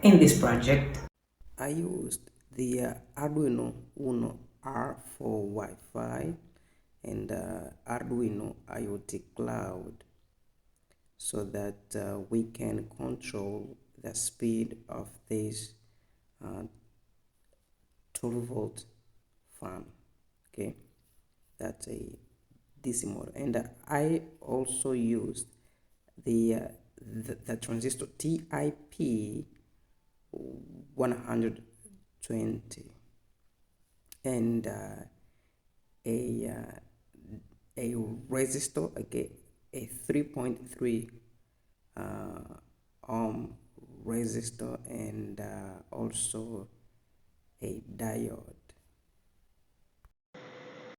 In this project, I used the Arduino Uno R4 Wi-Fi and Arduino IoT Cloud so that we can control the speed of this uh, 12-volt fan. Okay, that's a DC motor, and I also used the transistor TIP 120 and a a resistor, okay, a 3.3 ohm resistor, and also a diode.